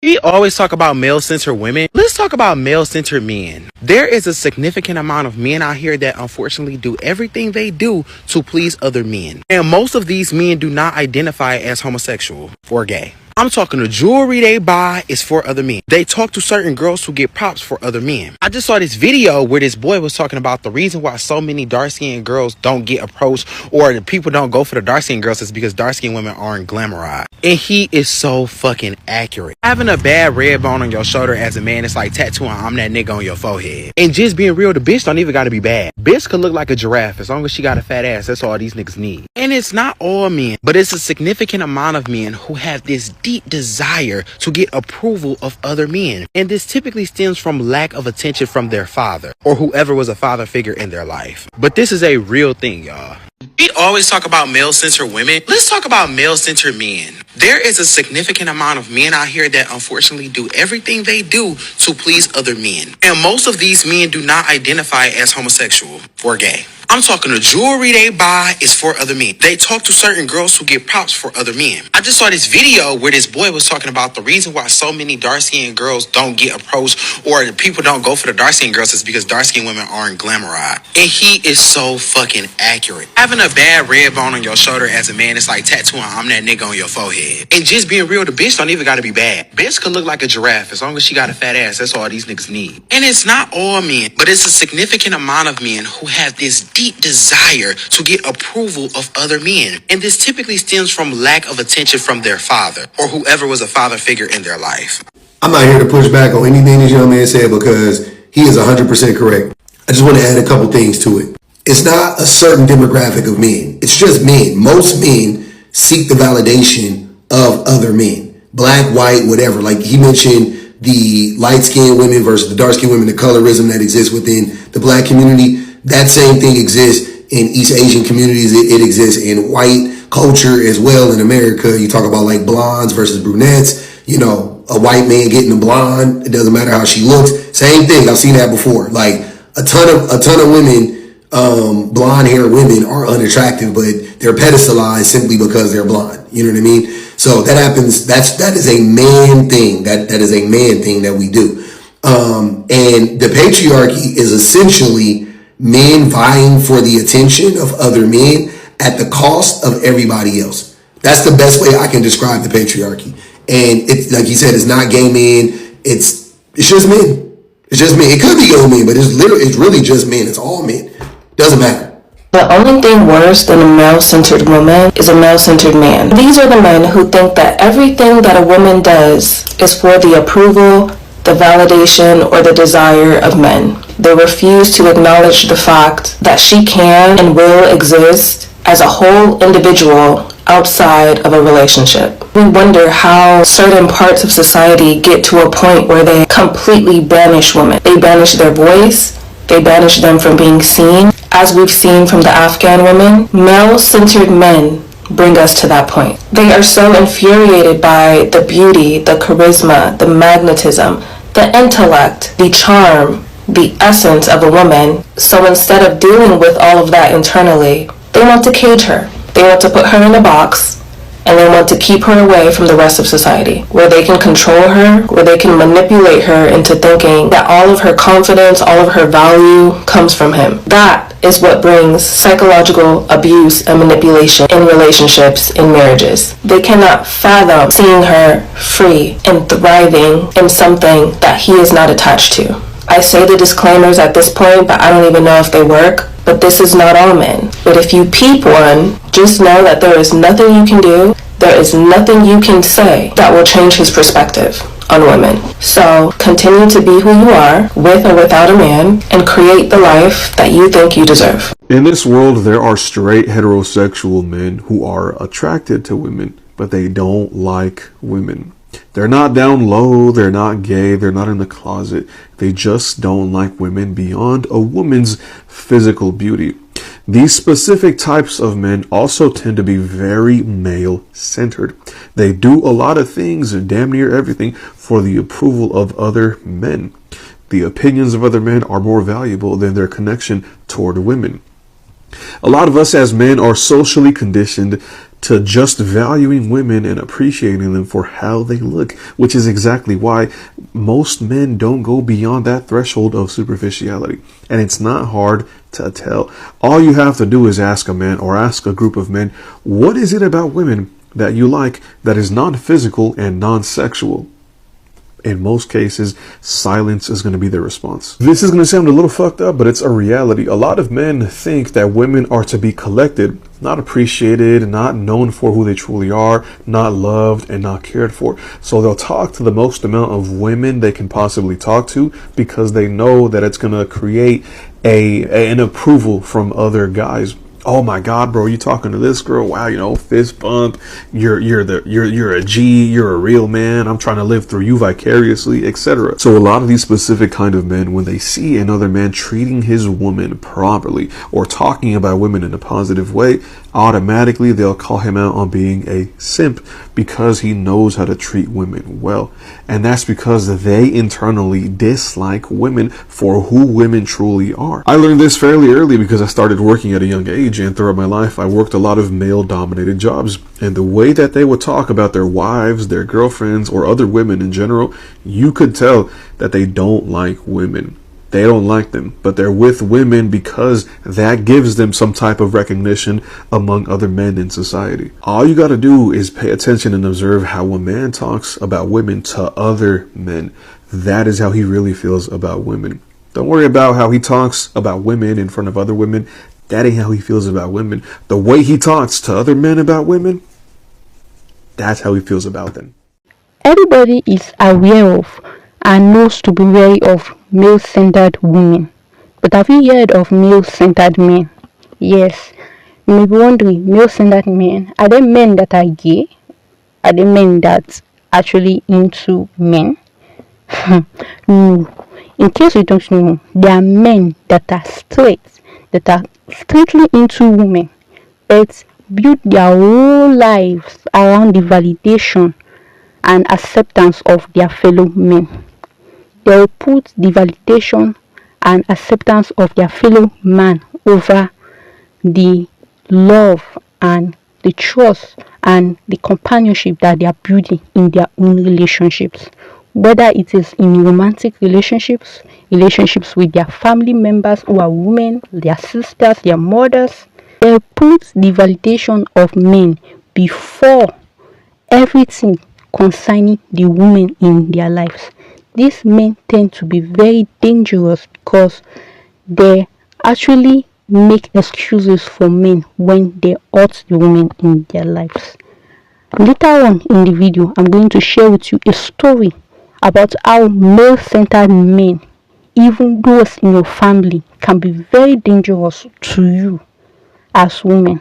We always talk about male-centered women. Let's talk about male-centered men. There is a significant amount of men out here that unfortunately do everything they do to please other men. And most of these men do not identify as homosexual or gay. I'm talking the jewelry they buy is for other men. They talk to certain girls who get props for other men. I just saw this video where this boy was talking about the reason why so many dark-skinned girls don't get approached or the people don't go for the dark-skinned girls is because dark-skinned women aren't glamorized. And he is so fucking accurate. Having a bad red bone on your shoulder as a man is like tattooing "I'm that nigga" on your forehead. And just being real, the bitch don't even gotta be bad. Bitch could look like a giraffe as long as she got a fat ass. That's all these niggas need. And it's not all men, but it's a significant amount of men who have this deep desire to get approval of other men. And this typically stems from lack of attention from their father or whoever was a father figure in their life. But this is a real thing, y'all. We always talk about male-centered women. Let's talk about male-centered men. There is a significant amount of men out here that unfortunately do everything they do to please other men. And most of these men do not identify as homosexual or gay. I'm talking the jewelry they buy is for other men. They talk to certain girls who get props for other men. I just saw this video where this boy was talking about the reason why so many dark-skinned girls don't get approached or the people don't go for the dark-skinned girls is because dark-skinned women aren't glamorized. And he is so fucking accurate. Having a bad red bone on your shoulder as a man is like tattooing "I'm that nigga" on your forehead. And just being real, the bitch don't even gotta be bad. Bitch could look like a giraffe as long as she got a fat ass. That's all these niggas need. And it's not all men, but it's a significant amount of men who have this deep desire to get approval of other men. And this typically stems from lack of attention from their father or whoever was a father figure in their life. I'm not here to push back on anything this young man said because he is 100% correct. I just want to add a couple things to it. It's not a certain demographic of men. It's just men. Most men seek the validation of other men. Black, white, whatever. Like he mentioned the light-skinned women versus the dark-skinned women, the colorism that exists within the black community. That same thing exists in East Asian communities. It exists in white culture as well in America. You talk about like blondes versus brunettes. You know, a white man getting a blonde. It doesn't matter how she looks. Same thing. I've seen that before. Like a ton of women, blonde hair women are unattractive, but they're pedestalized simply because they're blonde. You know what I mean? So that happens. That is a man thing. That is a man thing that we do. And the patriarchy is essentially men vying for the attention of other men at the cost of everybody else. That's the best way I can describe the patriarchy. And it's like he said, it's not gay men. It's just men. It's just men. It could be gay men, but it's really just men. It's all men. Doesn't matter. The only thing worse than a male-centered woman is a male-centered man. These are the men who think that everything that a woman does is for the approval, the validation, or the desire of men. They refuse to acknowledge the fact that she can and will exist as a whole individual outside of a relationship. We wonder how certain parts of society get to a point where they completely banish women. They banish their voice, they banish them from being seen. As we've seen from the Afghan women, male-centered men bring us to that point. They are so infuriated by the beauty, the charisma, the magnetism, the intellect, the charm, the essence of a woman. So instead of dealing with all of that internally, they want to cage her. They want to put her in a box, and they want to keep her away from the rest of society, where they can control her, where they can manipulate her into thinking that all of her confidence, all of her value comes from him. That is what brings psychological abuse and manipulation in relationships, in marriages. They cannot fathom seeing her free and thriving in something that he is not attached to. I say the disclaimers at this point, but I don't even know if they work. But this is not all men. But if you peep one, just know that there is nothing you can do, there is nothing you can say that will change his perspective on women. So continue to be who you are, with or without a man, and create the life that you think you deserve. In this world, there are straight heterosexual men who are attracted to women, but they don't like women. They're not down low, they're not gay, they're not in the closet. They just don't like women beyond a woman's physical beauty. These specific types of men also tend to be very male-centered. They do a lot of things, and damn near everything, for the approval of other men. The opinions of other men are more valuable than their connection toward women. A lot of us as men are socially conditioned to just valuing women and appreciating them for how they look, which is exactly why most men don't go beyond that threshold of superficiality. And it's not hard to tell. All you have to do is ask a man or ask a group of men, what is it about women that you like that is non-physical and non-sexual? In most cases, silence is going to be their response. This is going to sound a little fucked up, but it's a reality. A lot of men think that women are to be collected, not appreciated, not known for who they truly are, not loved, and not cared for. So they'll talk to the most amount of women they can possibly talk to because they know that it's going to create an approval from other guys. Oh my God, bro, you talking to this girl? Wow, fist bump. You're a G. You're a real man. I'm trying to live through you vicariously, etc. So a lot of these specific kind of men, when they see another man treating his woman properly or talking about women in a positive way, automatically they'll call him out on being a simp because he knows how to treat women well. And that's because they internally dislike women for who women truly are. I learned this fairly early because I started working at a young age, and throughout my life I worked a lot of male-dominated jobs. And the way that they would talk about their wives, their girlfriends, or other women in general, you could tell that they don't like women. They don't like them, but they're with women because that gives them some type of recognition among other men in society. All you got to do is pay attention and observe how a man talks about women to other men. That is how he really feels about women. Don't worry about how he talks about women in front of other women. That ain't how he feels about women. The way he talks to other men about women, that's how he feels about them. Everybody is aware of and knows to be wary of male-centered women. But have you heard of male-centered men? Yes. You may be wondering, male-centered men, are they men that are gay? Are they men that actually into men? No. In case you don't know, there are men that are straight, that are strictly into women, but build their whole lives around the validation and acceptance of their fellow men. They will put the validation and acceptance of their fellow man over the love and the trust and the companionship that they are building in their own relationships. Whether it is in romantic relationships with their family members who are women, their sisters, their mothers, they put the validation of men before everything concerning the women in their lives. These men tend to be very dangerous because they actually make excuses for men when they hurt the women in their lives. Later on in the video, I'm going to share with you a story about how male-centered men, even those in your family, can be very dangerous to you as women.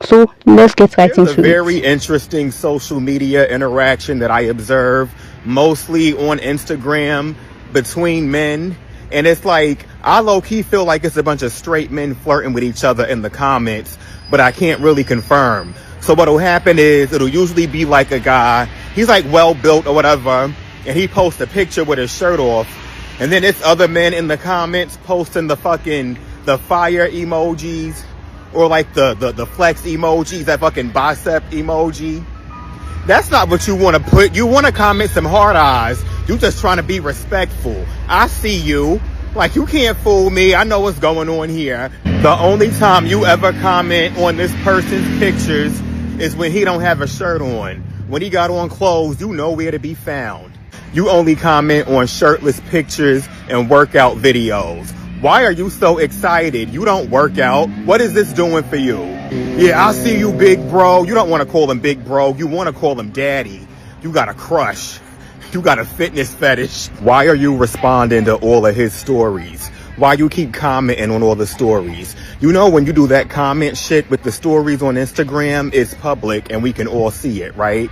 So let's get right into it. There's a very interesting social media interaction that I observe mostly on Instagram between men. And it's like, I low-key feel like it's a bunch of straight men flirting with each other in the comments, but I can't really confirm. So what'll happen is it'll usually be like a guy, he's like well-built or whatever, and he posts a picture with his shirt off. And then it's other men in the comments posting the fire emojis, or like the flex emojis, that fucking bicep emoji. That's not what you want to put. You want to comment some hard eyes. You just trying to be respectful. I see you. Like, you can't fool me. I know what's going on here. The only time you ever comment on this person's pictures is when he don't have a shirt on. When he got on clothes, you know where to be found. You only comment on shirtless pictures and workout videos. Why are you so excited? You don't work out. What is this doing for you? Yeah, I see you, big bro. You don't want to call him big bro. You want to call him daddy. You got a crush. You got a fitness fetish. Why are you responding to all of his stories? Why you keep commenting on all the stories? You know, when you do that comment shit with the stories on Instagram, it's public and we can all see it, right?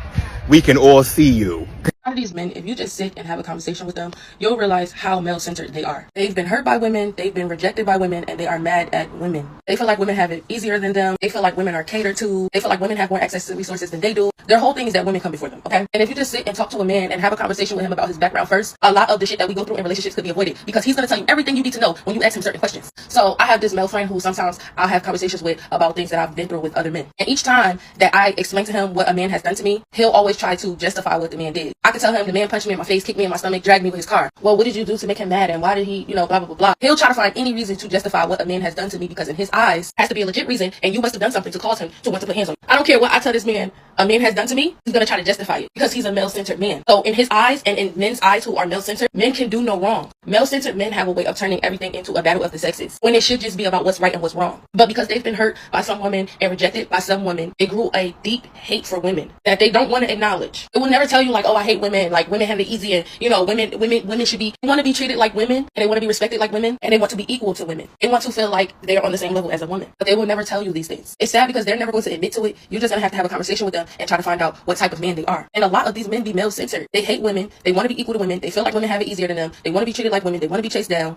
We can all see you. of these men, if you just sit and have a conversation with them, you'll realize how male-centered they are. They've been hurt by women, they've been rejected by women, and they are mad at women. They feel like women have it easier than them. They feel like women are catered to. They feel like women have more access to resources than they do. Their whole thing is that women come before them, okay? And if you just sit and talk to a man and have a conversation with him about his background first, a lot of the shit that we go through in relationships could be avoided because he's going to tell you everything you need to know when you ask him certain questions. So I have this male friend who sometimes I'll have conversations with about things that I've been through with other men. And each time that I explain to him what a man has done to me, he'll always try to justify what the man did. I can tell him the man punched me in my face, kicked me in my stomach, dragged me with his car. Well, what did you do to make him mad? And why did he, blah, blah, blah, blah. He'll try to find any reason to justify what a man has done to me because in his eyes has to be a legit reason and you must have done something to cause him to want to put hands on you. I don't care what I tell this man a man has done to me, he's going to try to justify it because he's a male-centered man. So in his eyes and in men's eyes who are male-centered, men can do no wrong. Male-centered men have a way of turning everything into a battle of the sexes when it should just be about what's right and what's wrong. But because they've been hurt by some women and rejected by some women, it grew a deep hate for women that they don't want to acknowledge. It will never tell you like, oh, I hate women, like women have it easy and, women should be, they want to be treated like women and they want to be respected like women and they want to be equal to women. They want to feel like they're on the same level as a woman, but they will never tell you these things. It's sad because they're never going to admit to it. You're just going to have a conversation with them and try to find out what type of man they are. And a lot of these men be male-centered. They hate women. They want to be equal to women. They feel like women have it easier than them. They want to be treated like women. They want to be chased down.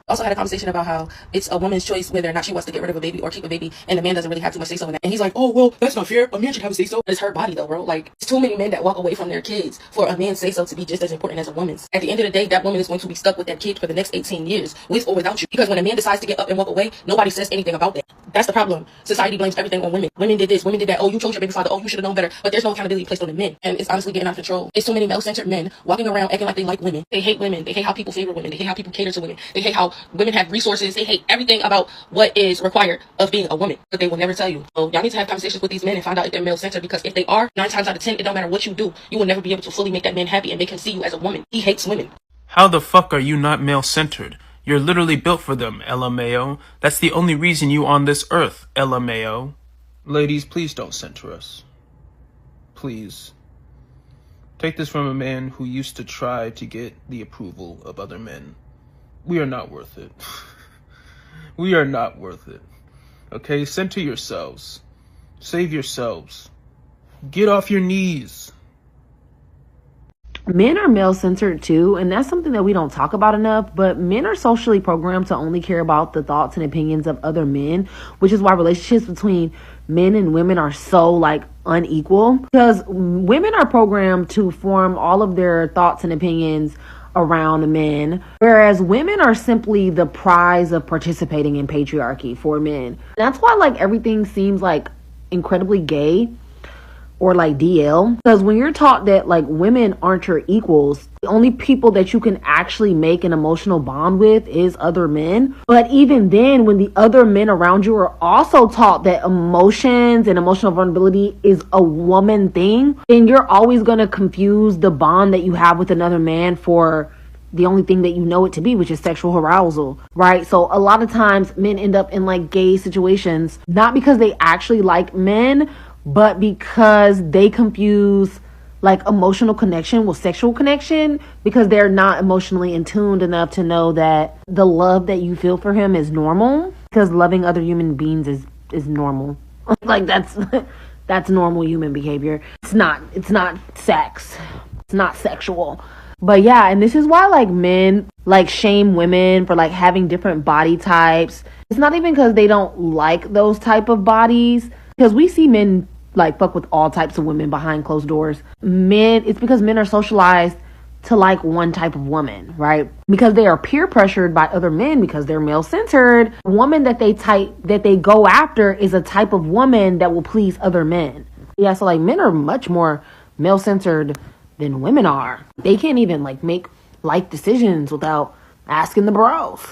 Also had a conversation about how it's a woman's choice whether or not she wants to get rid of a baby or keep a baby, and the man doesn't really have too much say-so in that. And he's like, oh, well, that's not fair. A man should have a say-so. It's her body, though, bro. Like, it's too many men that walk away from their kids for a man's say-so to be just as important as a woman's. At the end of the day, that woman is going to be stuck with that kid for the next 18 years, with or without you. Because when a man decides to get up and walk away, nobody says anything about that. That's the problem. Society blames everything on women. Women did this. Women did that. Oh, you chose your baby father. Oh, you should have known better. But there's no accountability placed on the men. And it's honestly getting out of control. It's too many male-centered men walking around acting like they like women. They hate women. They hate how people favor women. They hate how people cater to women. They hate how women have resources. They hate everything about what is required of being a woman, but they will never tell you. So y'all need to have conversations with these men and find out if they're male-centered, because if they are, 9 times out of 10, it don't matter what you do, you will never be able to fully make that man happy and make him see you as a woman. He hates women. How the fuck are you not male-centered? You're literally built for them, LMAO. That's the only reason you on this earth, LMAO. Ladies, please don't center us. Please. Take this from a man who used to try to get the approval of other men. We are not worth it. We are not worth it. Okay, center yourselves. Save yourselves. Get off your knees. Men are male-centered too, and that's something that we don't talk about enough, but men are socially programmed to only care about the thoughts and opinions of other men, which is why relationships between men and women are so, unequal, because women are programmed to form all of their thoughts and opinions around men, whereas women are simply the prize of participating in patriarchy for men. That's why everything seems incredibly gay or DL, because when you're taught that women aren't your equals, the only people that you can actually make an emotional bond with is other men. But even then, when the other men around you are also taught that emotions and emotional vulnerability is a woman thing, then you're always going to confuse the bond that you have with another man for the only thing that you know it to be, which is sexual arousal, right? So a lot of times men end up in gay situations, not because they actually like men, but because they confuse emotional connection with sexual connection, because they're not emotionally in tuned enough to know that the love that you feel for him is normal, because loving other human beings is normal. That's normal human behavior. It's not sex. It's not sexual. But yeah, and this is why men shame women for having different body types. It's not even because they don't like those type of bodies, because we see men fuck with all types of women behind closed doors. It's because men are socialized to one type of woman, right? Because they are peer pressured by other men because they're male-centered. A woman that they go after is a type of woman that will please other men. Yeah, so men are much more male-centered than women are. They can't even make life decisions without asking the bros.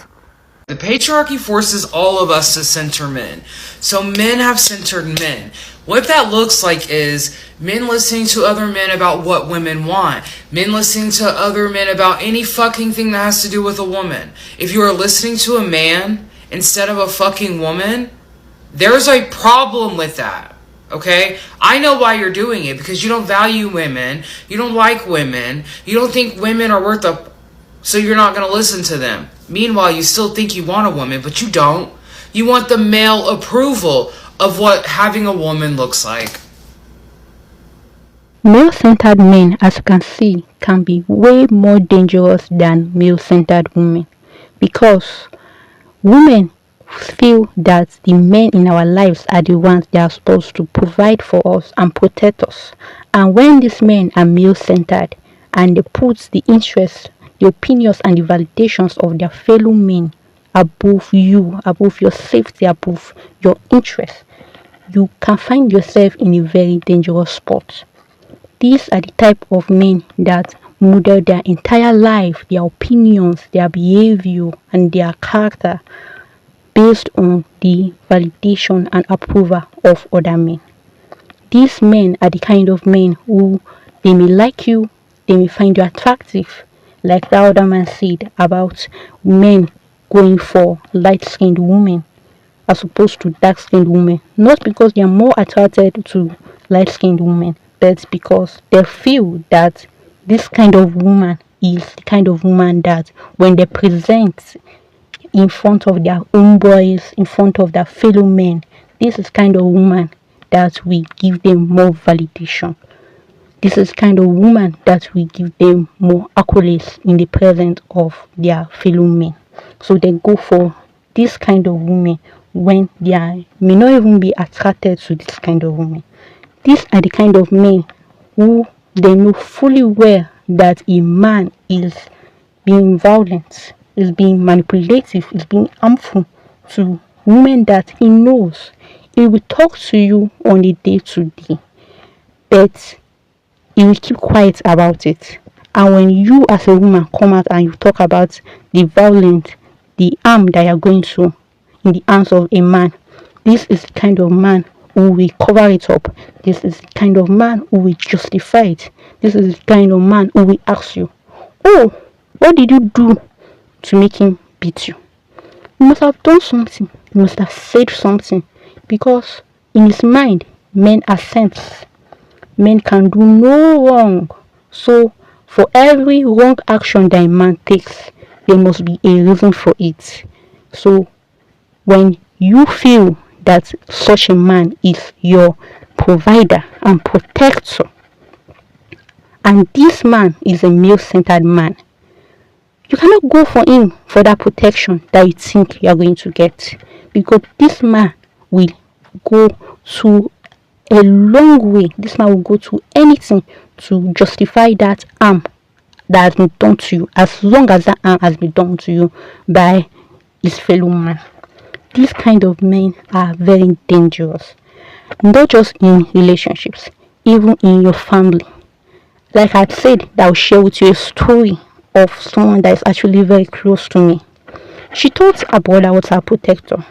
The patriarchy forces all of us to center men. So men have centered men. What that looks like is men listening to other men about what women want. Men listening to other men about any fucking thing that has to do with a woman. If you are listening to a man instead of a fucking woman, there's a problem with that. Okay? I know why you're doing it, because you don't value women. You don't like women. You don't think women are worth so you're not going to listen to them. Meanwhile, you still think you want a woman, but you don't. You want the male approval of what having a woman looks like. Male-centered men, as you can see, can be way more dangerous than male-centered women because women feel that the men in our lives are the ones that are supposed to provide for us and protect us. And when these men are male-centered and they put the interests, the opinions and the validations of their fellow men above you, above your safety, above your interests, you can find yourself in a very dangerous spot. These are the type of men that model their entire life, their opinions, their behavior, and their character based on the validation and approval of other men. These men are the kind of men who they may like you, they may find you attractive, like the other man said about men going for light-skinned women as opposed to dark-skinned women. Not because they are more attracted to light-skinned women, but because they feel that this kind of woman is the kind of woman that when they present in front of their own boys, in front of their fellow men, this is kind of woman that will give them more validation. This is kind of woman that will give them more accolades in the presence of their fellow men. So they go for this kind of woman when they may not even be attracted to this kind of woman. These are the kind of men who they know fully well that a man is being violent, is being manipulative, is being harmful to women that he knows. He will talk to you on a day-to-day, but he will keep quiet about it. And when you as a woman come out and you talk about the violence, the harm that you're going through in the hands of a man, this is the kind of man who will cover it up. This is the kind of man who will justify it. This is the kind of man who will ask you, oh, what did you do to make him beat you? You must have done something. You must have said something. Because in his mind, men are saints. Men can do no wrong. So for every wrong action that a man takes, there must be a reason for it. So when you feel that such a man is your provider and protector, and this man is a male-centered man, you cannot go for him for that protection that you think you are going to get, because this man will go to a long way. This man will go to anything to justify that harm that has been done to you, as long as that harm has been done to you by his fellow man. These kind of men are very dangerous, not just in relationships, even in your family. Like I said, I'll share with you a story of someone that is actually very close to me. She thought her brother was her protector.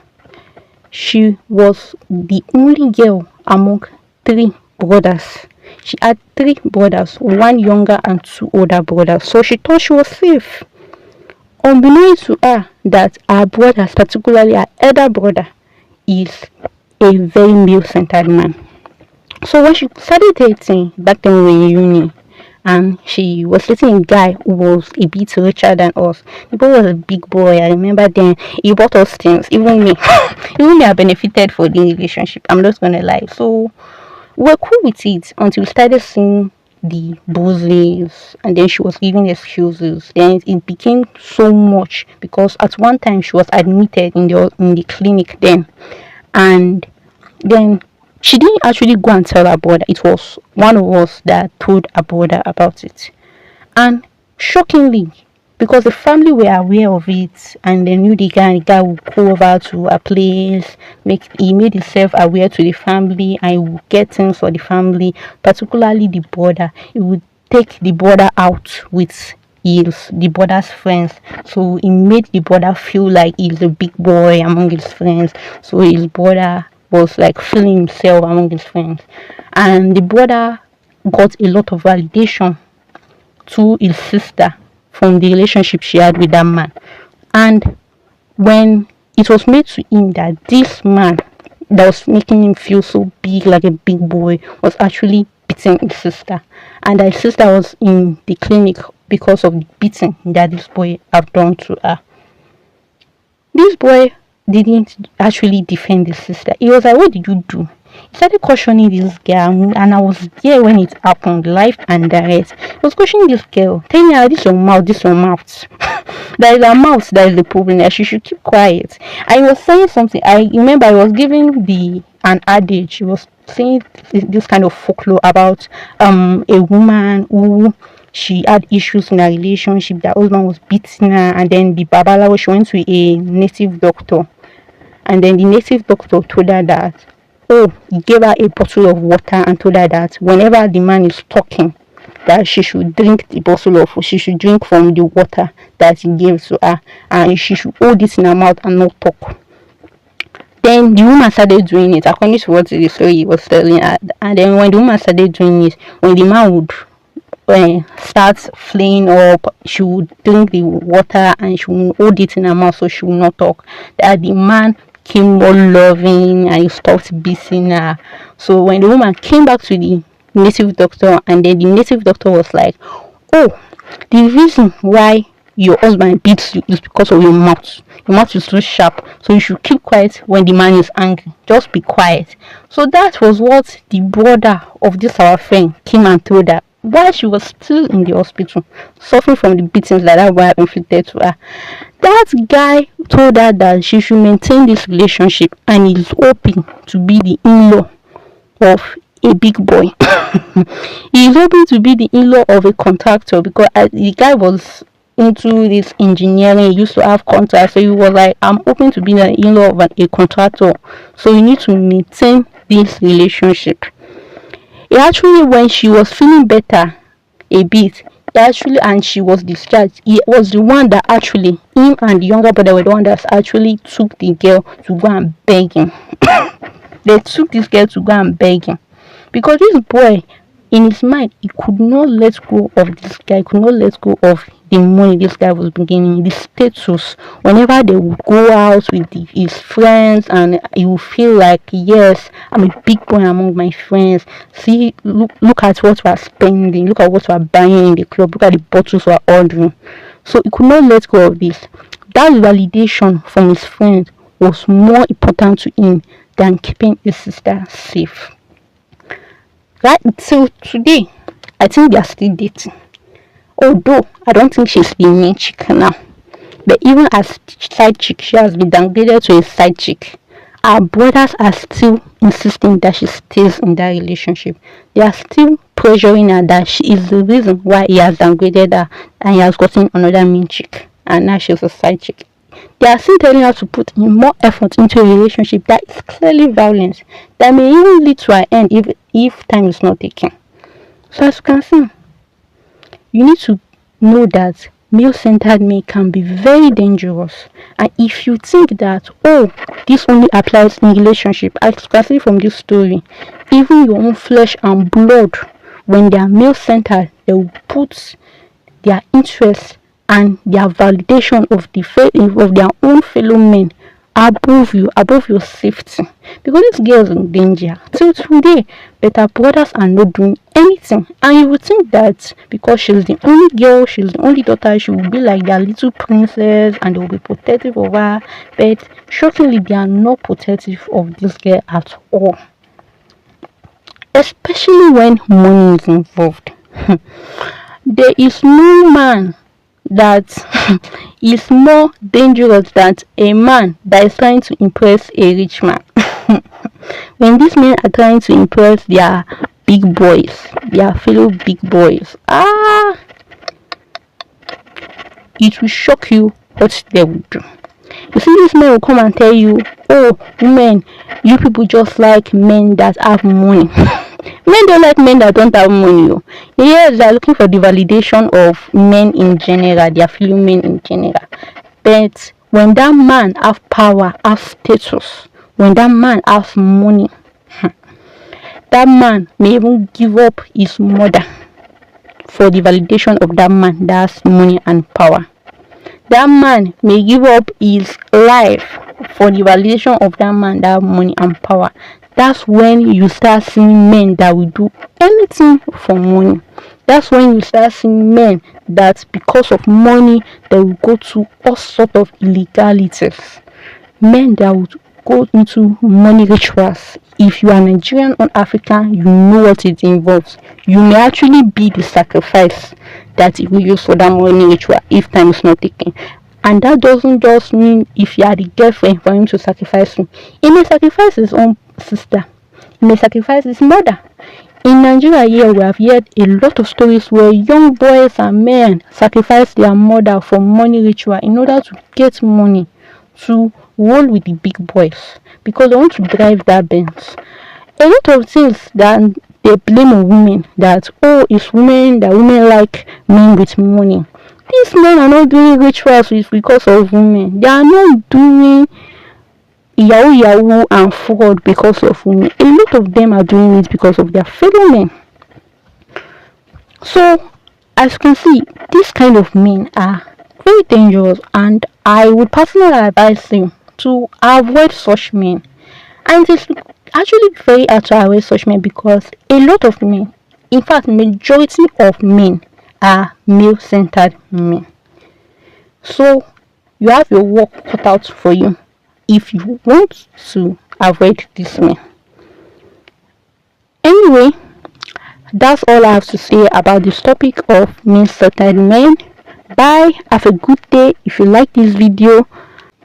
She was the only girl among 3 brothers. She had 3 brothers, 1 younger and 2 older brothers. So she thought she was safe. Unbeknownst to her that her brothers, particularly her elder brother, is a very male-centered man. So when she started dating, back then we were in uni, and she was dating a guy who was a bit richer than us. The boy was a big boy. I remember then he bought us things. Even me, I benefited for the relationship. I'm not gonna lie. So we were cool with it until we started seeing the bruises, and then she was giving excuses. Then it became so much because at one time she was admitted in the clinic then, and then she didn't actually go and tell her brother. It was one of us that told her brother about it. And shockingly, because the family were aware of it and they knew the guy would go over to a place, he made himself aware to the family and he would get things for the family, particularly the brother. He would take the brother out with the brother's friends. So he made the brother feel like he's a big boy among his friends. So his brother was like feeling himself among his friends, and the brother got a lot of validation to his sister from the relationship she had with that man. And when it was made to him that this man that was making him feel so big, like a big boy, was actually beating his sister, and that his sister was in the clinic because of the beating that this boy had done to her, this boy didn't actually defend his sister. He was like, what did you do? He started cautioning this girl, and I was there when it happened, live and direct. He was cautioning this girl, telling her, this your mouth, this your mouth. That is her mouth that is the problem, that she should keep quiet. And he was saying something. I remember I was giving an adage. He was saying this kind of folklore about a woman who she had issues in a relationship. That husband was beating her, and then the babalawo, she went to a native doctor, and then the native doctor told her that, oh, he gave her a bottle of water and told her that whenever the man is talking, that she should drink the bottle of, she should drink from the water that he gave to her, and she should hold it in her mouth and not talk. Then the woman started doing it according to what the story was telling her. And then when the woman started doing it, when the man would start flaying up, she would drink the water and she would hold it in her mouth so she would not talk. That the man came more loving and he stopped beating her. So when the woman came back to the native doctor, and then the native doctor was like, oh, the reason why your husband beats you is because of your mouth. Your mouth is too sharp, so you should keep quiet when the man is angry. Just be quiet. So that was what the brother of this our friend came and told her while she was still in the hospital, suffering from the beatings that were inflicted to her. That guy told her that she should maintain this relationship, and he's hoping to be the in-law of a big boy. He is hoping to be the in-law of a contractor, because the guy was into this engineering, he used to have contacts, so he was like, I'm hoping to be the in-law of a contractor, so you need to maintain this relationship. Actually, when she was feeling better a bit, and she was discharged, he was the one that actually, him and the younger brother were the one that actually took the girl to go and beg him. They took this girl to go and beg him, because this boy, in his mind, he could not let go of this guy, he could not let go of the money this guy was beginning, the status. Whenever they would go out with his friends, and he would feel like, yes, I'm a big boy among my friends. See, look at what we're spending, look at what we're buying in the club, look at the bottles we're ordering. So he could not let go of this. That validation from his friends was more important to him than keeping his sister safe. Right till today, I think they are still dating. Although I don't think she's the main chick now, but even as side chick, she has been downgraded to a side chick. Our brothers are still insisting that she stays in that relationship. They are still pressuring her that she is the reason why he has downgraded her and he has gotten another main chick, and now she's a side chick. They are still telling her to put in more effort into a relationship that is clearly violent, that may even lead to an end if time is not taken. So as you can see, you need to know that male-centered men can be very dangerous. And if you think that, oh, this only applies in relationship, as you can see from this story, even your own flesh and blood, when they are male-centered, they will put their interests and their validation of their own fellow men above you, above your safety, because this girl is in danger till today. But her brothers are not doing anything, and you would think that because she's the only girl, she's the only daughter, she will be like their little princess and they will be protective of her. But shockingly, they are not protective of this girl at all, especially when money is involved. There is no man that is more dangerous than a man that is trying to impress a rich man. When these men are trying to impress their big boys, their fellow big boys, it will shock you what they will do. You see, these men will come and tell you, oh, women, you people just like men that have money. Men don't like men that don't have money. Yes, they are looking for the validation of men in general, their fellow men in general. But when that man have power, have status, when that man has money, that man may even give up his mother for the validation of that man that has money and power. That man may give up his life for the validation of that man that has money and power. That's when you start seeing men that will do anything for money. That's when you start seeing men that because of money they will go to all sorts of illegalities. Men that would go into money rituals, if you are Nigerian or African, you know what it involves. You may actually be the sacrifice that you will use for that money ritual if time is not taken. And that doesn't just mean if you are the girlfriend for him to sacrifice you. He may sacrifice his own sister. He may sacrifice his mother. In Nigeria here, we have heard a lot of stories where young boys and men sacrifice their mother for money ritual in order to get money to roll with the big boys because they want to drive that Benz. A lot of things that they blame on women, that it's women, that women like men with money. These men are not doing rituals because of women. They are not doing yahoo and fraud because of women. A lot of them are doing it because of their fellow men. So, as you can see, these kind of men are very dangerous, and I would personally advise you to avoid such men. And it's actually very hard to avoid such men because a lot of men, in fact, majority of men are male-centered men. So, you have your work cut out for you if you want to avoid this man. Anyway, that's all I have to say about this topic of male-centered men. Bye. Have a good day. If you like this video,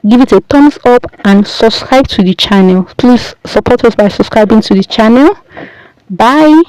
give it a thumbs up and subscribe to the channel. Please support us by subscribing to the channel. Bye.